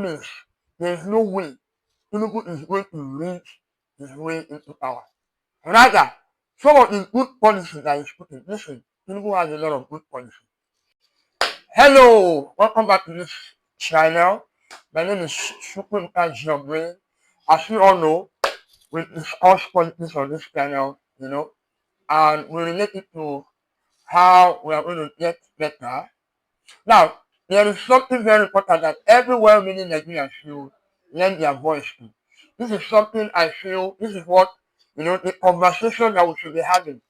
means there is no way Tinibu is going to reach his way into power. Rather, some of the good policies that he's putting, listen, Tinibu has a lot of good policies. Hello, welcome back to this channel. My name is Super Brain. As you all know, we discuss politics on this channel, and we relate it to how we are going to get better. Now, there is something very important that every well-meaning Nigerian should lend their voice to. This is something I feel, this is what, the conversation that we should be having,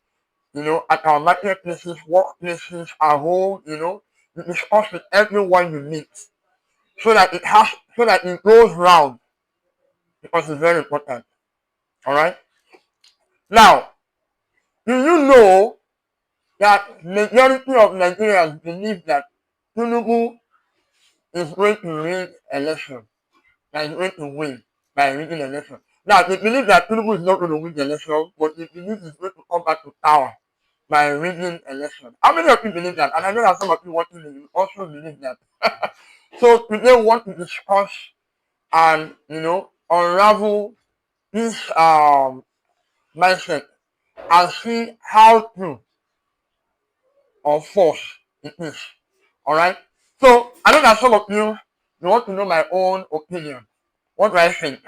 at our marketplaces, workplaces, at home, you discuss with everyone you meet so that it goes round because it's very important. All right. Now, do you know that majority of Nigerians believe that Tinubu is going to win election, that is going to win by winning election. Now, they believe that Tinibu is not going to win the election, but they believe he's going to come back to power by winning election. How many of you believe that? And I know that some of you watching this also believe that. So today we want to discuss and unravel this mindset and see how true or false it is. Alright? So I know that some of you want to know my own opinion. What do I think?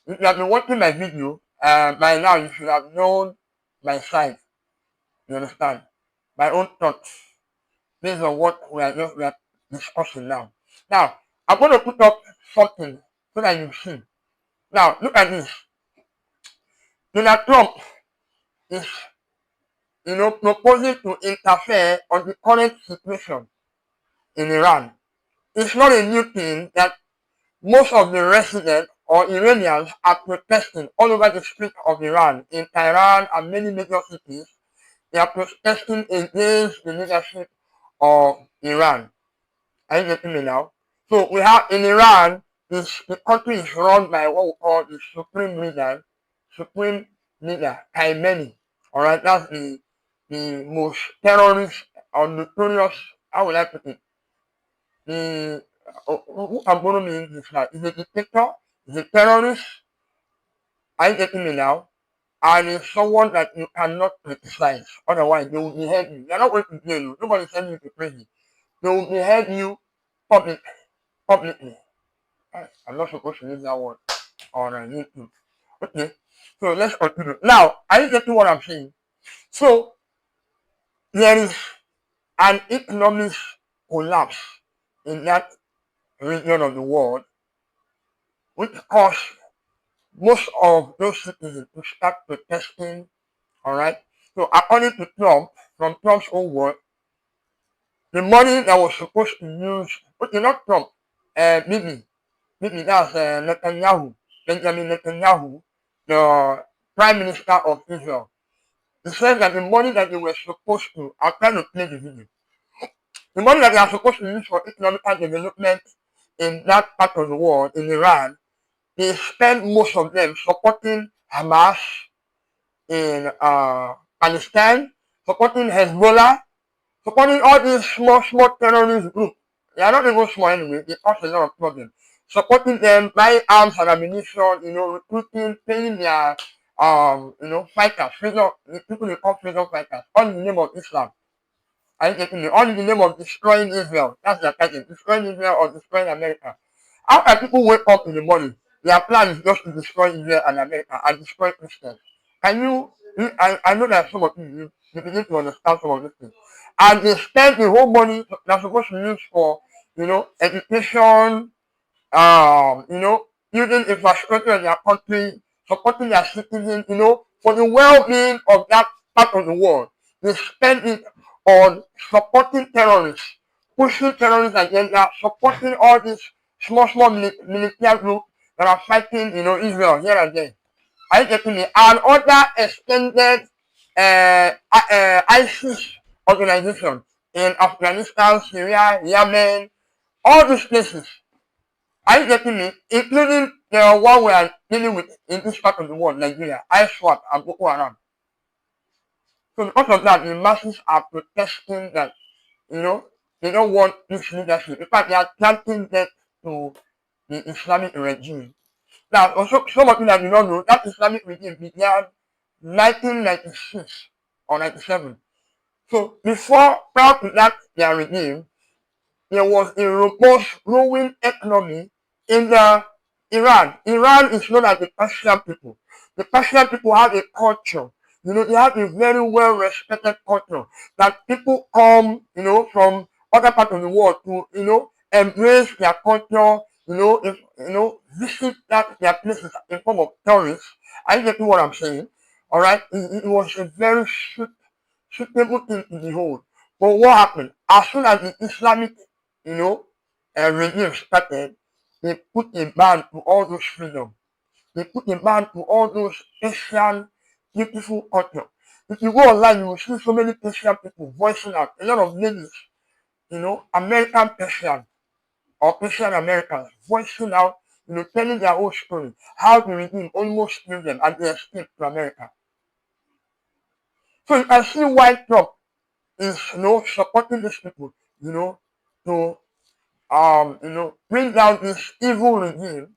If you have been watching my video, by now you should have known my side. You understand? My own thoughts based on what we are discussing now. Now, I'm going to put up something so that you see. Now, look at this. Donald Trump is, proposing to interfere on the current situation in Iran. It's not a new thing that most of the residents or Iranians are protesting all over the streets of Iran, in Tehran and many major cities. They are protesting against the leadership of Iran. Are you getting me now? So we have in Iran, the country is run by what we call the Supreme Leader, Khamenei. Alright, that's the most terrorist or notorious, how would I put it? Who I'm going to mean is that he's a dictator, he's a terrorist. Are you getting me now? And it's someone that you cannot criticize. Otherwise, they will behead you. They're not going to jail you. Nobody's sending you to prison. They will behead you publicly. I'm not supposed to use that word on YouTube. Okay, so let's continue. Now, are you getting what I'm saying? So, there is an economic collapse in that region of the world, which caused most of those citizens to start protesting. Alright? So according to Trump, from Trump's own word, the money that was supposed to use, okay, not Trump, Bibi, that's Netanyahu, Benjamin Netanyahu, the Prime Minister of Israel. He said that the money that they were supposed to, I'll try to play the video. The money that they are supposed to use for economic development in that part of the world, in Iran, they spend most of them supporting Hamas in Palestine, supporting Hezbollah, supporting all these small terrorist groups. They are not even small anyway, they cause a lot of problems. Supporting them, buying arms and ammunition, recruiting, paying their fighters, people they call freedom fighters, all in the name of Islam. Are you getting me? All in the name of destroying Israel. That's their title, destroying Israel or destroying America. How can people wake up in the morning? Their plan is just to destroy Israel and America and destroy Christians. Can you, I know that some of you begin to understand some of these things. And they spend the whole money they're supposed to use for, education, building infrastructure in their country, supporting their citizens, for the well-being of that part of the world. They spend it on supporting terrorists, pushing terrorist agenda, supporting all these small military groups that are fighting, Israel here and there. Are you getting me? And other extended ISIS organizations in Afghanistan, Syria, Yemen, all these places. Are you getting me? Including the one we are dealing with in this part of the world, Nigeria, ISWAP and Boko Haram. So because of that, the masses are protesting that, they don't want this leadership. In fact, they are chanting death to the Islamic regime. Now, also some of you that do not know, that Islamic regime began 1996 or 97. So before, prior to that their regime, there was a robust growing economy in Iran. Iran is known as the Persian people. The Persian people have a culture. They have a very well respected culture that people come, from other parts of the world to, embrace their culture, visit their places in form of tourists. Are you getting what I'm saying? All right. It was a very suitable thing to behold. But what happened? As soon as the Islamic, regime started, they put a ban to all those freedom. They put a ban to all those Asian beautiful culture. If you go online, you will see so many Persian people voicing out. A lot of ladies, American Persian or Persian Americans voicing out, telling their own story, how the regime almost killed them and they escaped to America. So you can see why Trump is, supporting these people, to bring down this evil regime.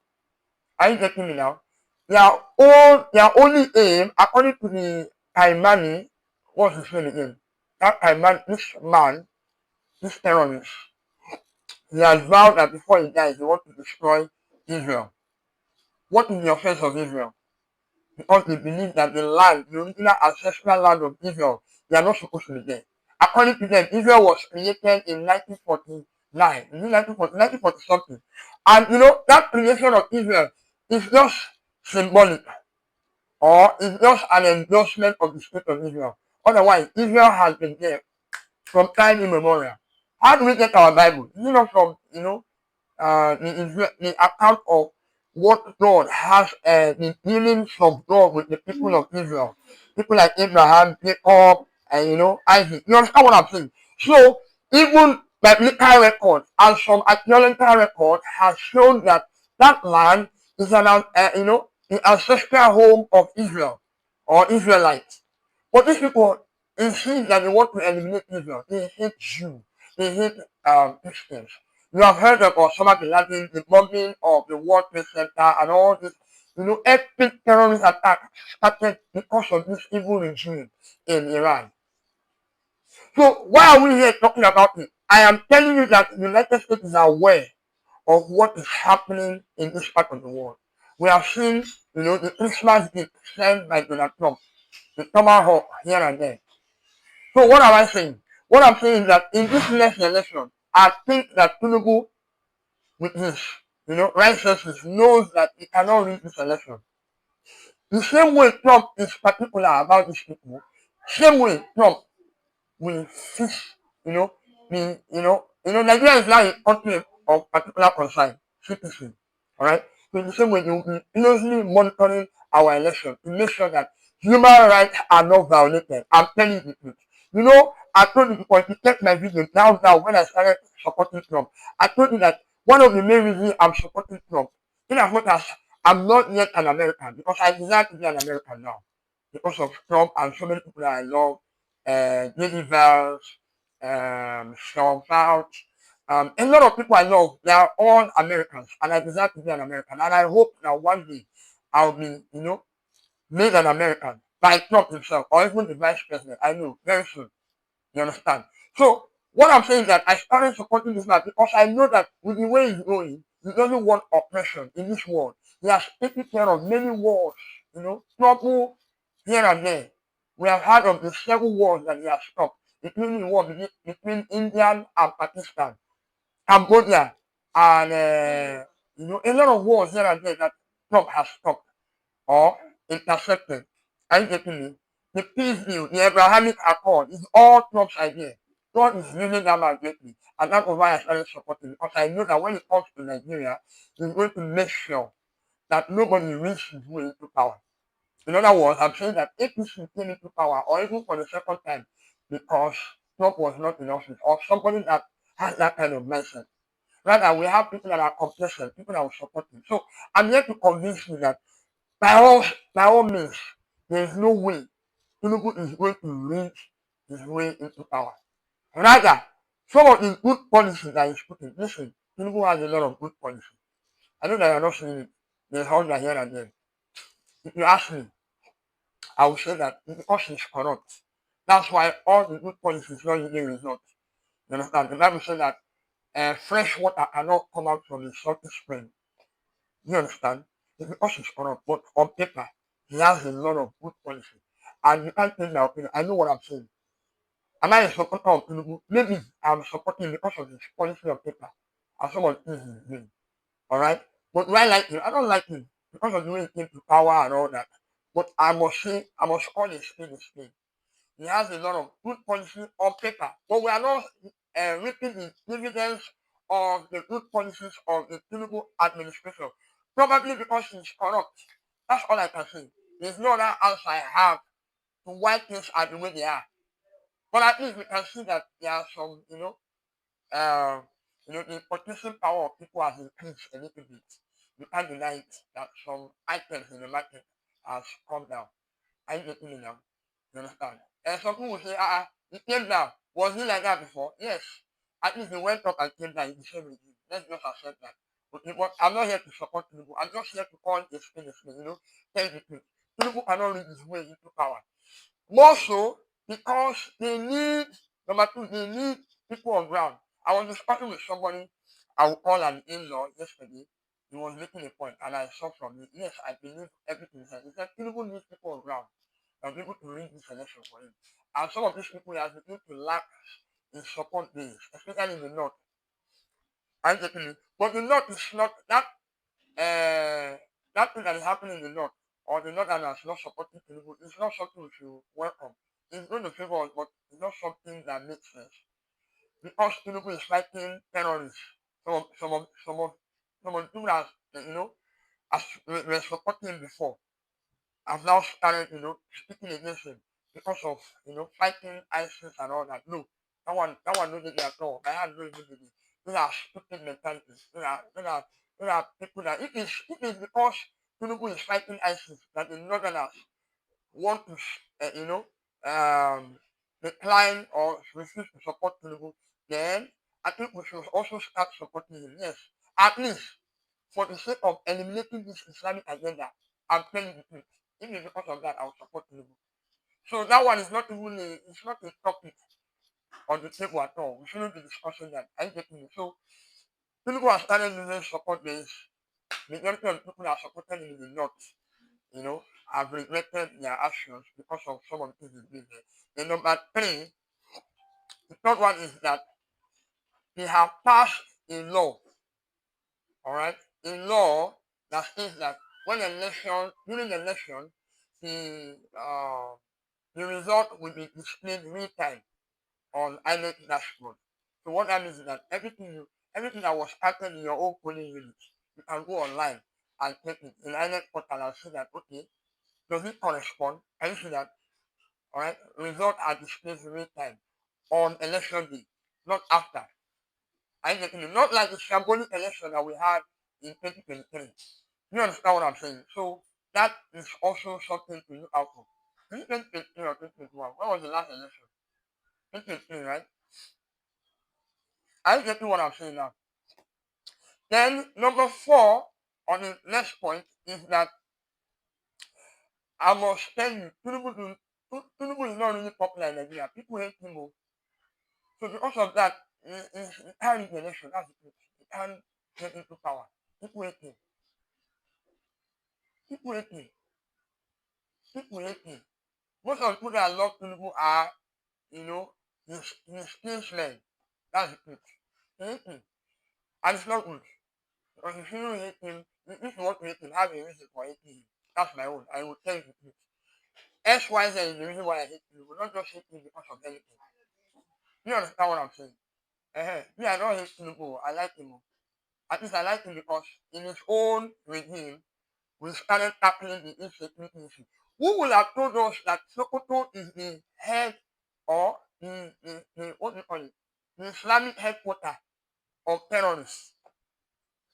Are you getting me now? Their only aim, according to the Taimani, what's his name again? That Taiman, this terrorist, he has vowed that before he dies, he wants to destroy Israel. What is the offense of Israel? Because they believe that the land, the original ancestral land of Israel, they are not supposed to be there. According to them, Israel was created in 1949, 1940 something. And that creation of Israel is just symbolic or is just an endorsement of the state of Israel. Otherwise, Israel has been there from time immemorial. How do we get our Bible? From, the account of what God has, the dealings of God with the people of Israel. People like Abraham, Jacob, and Isaac. You understand what I'm saying? So even biblical record and some archaeological record has shown that that land is the ancestral home of Israel or Israelites. But these people insist that they want to eliminate Israel. They hate Jews. They hate Christians. You have heard of Osama bin Laden, the bombing of the World Trade Center, and all this. Epic terrorist attack started because of this evil regime in Iran. So why are we here talking about it? I am telling you that the United States is aware of what is happening in this part of the world. We have seen, the Christmas gift sent by Donald Trump, the tomahawk here and there. So what am I saying? What I'm saying is that in this next election, I think that Tinibu, with his, righteousness, knows that he cannot win this election. The same way Trump is particular about these people, same way Trump will fish, Nigeria is now a country of particular concern, citizen. Alright? So in the same way, they will be closely monitoring our election to make sure that human rights are not violated. I'm telling you the truth. I told you before, if you check my video now when I started supporting Trump, I told you that one of the main reasons I'm supporting Trump, in as much as I'm not yet an American, because I desire to be an American now, because of Trump and so many people that I love, J.D. Vance, Sean Fouch, a lot of people I love, they are all Americans, and I desire to be an American, and I hope that one day I'll be, made an American by Trump himself, or even the vice president. I know, very soon. You understand? So, what I'm saying is that I started supporting this man because I know that with the way he's going, he doesn't want oppression in this world. He has taken care of many wars, trouble here and there. We have heard of the several wars that he has stopped, including the war between India and Pakistan, Cambodia, and a lot of wars here and there that Trump has stopped or intercepted. Are you getting me? The peace deal, the Abrahamic Accord is all Trump's idea. God is using that man greatly. And that's why I started supporting because I know that when it comes to Nigeria, he's going to make sure that nobody reaches his way into power. In other words, I'm saying that APC came into power, or even for the second time, because Trump was not in office, or somebody that has that kind of mindset. Rather, we have people that are complacent, people that will support him. So I'm here to convince you that by all means, there is no way Tinibu is going to reach his way into power. Rather, some of the good policies that he's putting, listen, Tinibu has a lot of good policies. I know that you're not seeing it. There's hunger here and there. If you ask me, I will say that it's because he's corrupt. That's why all the good policies don't really result. You understand? The Bible says that fresh water cannot come out from the salty spring. You understand? It's because he's corrupt. But on paper, he has a lot of good policy. And you can't take my opinion. I know what I'm saying. Am I a supporter of Tinibu? Maybe I'm supporting because of his policy on paper. And someone thinks he's doing. Alright? But do I like him? I don't like him because of the way he came to power and all that. But I must say, I must call a spade a spade. He has a lot of good policy on paper, but we are not reaping the dividends of the good policies of the Tinibu administration. Probably because he's corrupt. That's all I can say. There's no other answer I have to why things are the way they are. But at least we can see that there are some, the purchasing power of people has increased a little bit. You can't deny it that some items in the market has come down. Are you getting me now? You understand? And some people will say, it came down. Was it like that before? Yes. At least it went up and came down in the same regime. Let's just accept that. Okay, but I'm not here to support Tinubu. I'm just here to call a spade, tell the truth. Tinubu cannot read his way into power. More so because they need, number two, they need people on ground. I was discussing with somebody I would call an in-law yesterday. He was making a point, and I saw from it. Yes, I believe everything he said. He said Tinubu needs people on ground and people to ring this election for him. And some of these people he has been to lack in support base, especially in the north. I'm getting it. But the north is not that thing that is happening in the north or the northerners not supporting Tinubu is not something we should welcome. It's going to favor us, but it's not something that makes sense. Because Tinubu is fighting terrorists. Some of the people that as were supporting him before have now started, speaking against him because of fighting ISIS and all that. No, that one no did at all. I had no even did it. Those are stupid mentalities. Those are people that it is because Tinubu is fighting ISIS that the northerners want to decline or refuse to support Tinubu, then I think we should also start supporting him. Yes, at least for the sake of eliminating this Islamic agenda. I'm telling you the truth. If it's because of that, I'll support Tinubu. So that one is not even it's not a topic on the table at all. We shouldn't be discussing that. Are you getting me? So Tinubu has started losing support base. Majority of the people that supported him in the north, have regretted their actions because of some of the things he did there. Then number three, the third one is that they have passed a law, all right, a law that says that during the election, the uh, the result will be displayed real time on INEC dashboard. So what that means is that everything that was started in your own polling unit, you can go online and check it in INEC portal and see that okay, does it correspond? Can you see that? All right, results are displayed real time on election day, not after. I getting it? Not like the shambolic election that we had in 2023. You understand what I'm saying? So that is also something to look out for. 2023 or 2021, when was the last election? 2023, right? Are you getting what I'm saying now? Then number four on the next point is that I must tell you, Tinubu is not really popular in Nigeria. People hate him. So because of that, he can't win the election. That's the truth. He can't get into power. People hate him. People hate him. People hate him. Most of the people that love Tinubu are, his kinsmen. That's the truth. They hate him. And it's not good. Because if you don't hate him, if you want to hate him, have a reason for hating him. That's my own. I will tell you the truth. XYZ is the reason why I hate Tinubu. Not just hate him because of anything. You understand what I'm saying? Me, I don't hate Tinubu. I like him. At least I like him because in his own regime, we started tackling the insecurity issue. Who would have told us that Sokoto is the head or the what do you call it? The Islamic headquarters of terrorists?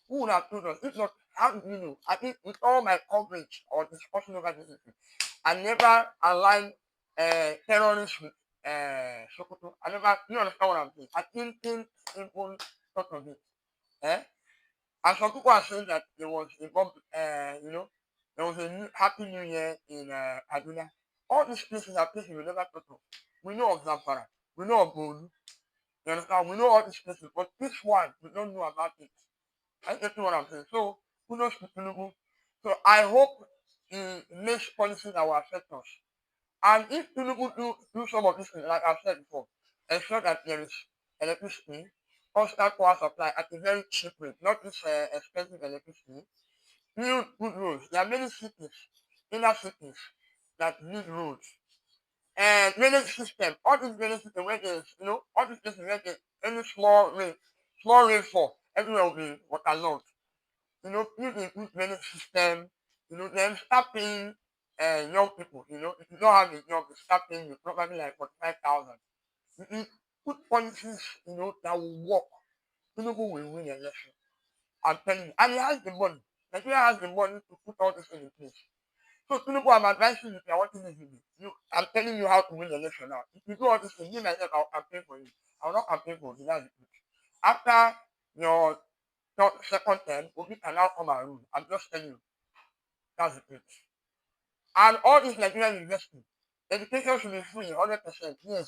Who would have told us? If not, how did we know? I think with all my coverage or discussion over this issue, I never aligned terrorists with Sokoto. I never, you understand what I'm saying? I didn't even thought of it. Eh? And some people are saying that there was a bomb, there was a Happy New Year in Kaduna. All these places are places we never thought of. We know of Zamfara, we know of Bolu, you understand? We know all these places, but this one, we don't know about it. I get what I'm saying. So, kudos to Tinibu. So, I hope he makes policies that will affect us. And if Tinubu do some of these things, like I've said before, ensure that there is electricity, constant power supply at a very cheap rate, not this expensive electricity, build good roads. There are many cities, inner cities, that need roads. And drainage system, all these drainage system where there's, all these places where there's any small rainfall, everywhere will be waterlogged. Build a good drainage system, then start paying young people, if you don't have a job, you start paying you probably like 45,000. Put policies, that will work. Tinubu will win the election. I'm telling you. And he has the money. Nigeria has the money to put all this in place. So Tinubu, I'm advising you if you're watching this video. I'm telling you how to win the election now. If you do all this thing, me myself, I'll campaign for you. I will not campaign for you. That's the truth. After your second term, Obi can now come and rule. I'm just telling you. That's the truth. And all this Nigerian investing, education should be free, 100%. Yes,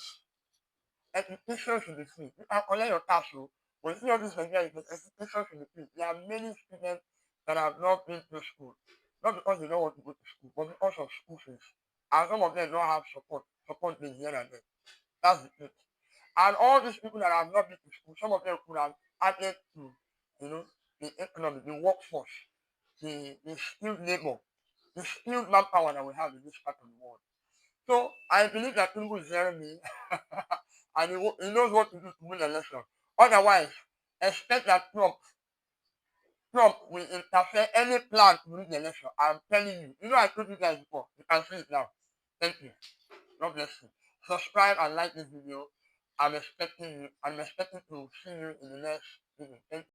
education should be free. You can collect your tax, so when you see all this Nigerian investment, education should be free. There are many students that have not been to school, not because they don't want to go to school, but because of school fees. And some of them don't have support being here and there. That's the truth. And all these people that have not been to school, some of them could have added to, the economy, the workforce, the skilled labor, the skilled manpower that we have in this part of the world. So I believe that Tinubu is hearing me and he knows what to do to win the election. Otherwise, expect that Trump will interfere any plan to win the election. I'm telling you. I told you guys before. You can see it now. Thank you. God bless you. Subscribe and like this video. I'm expecting to see you in the next video. Thank you.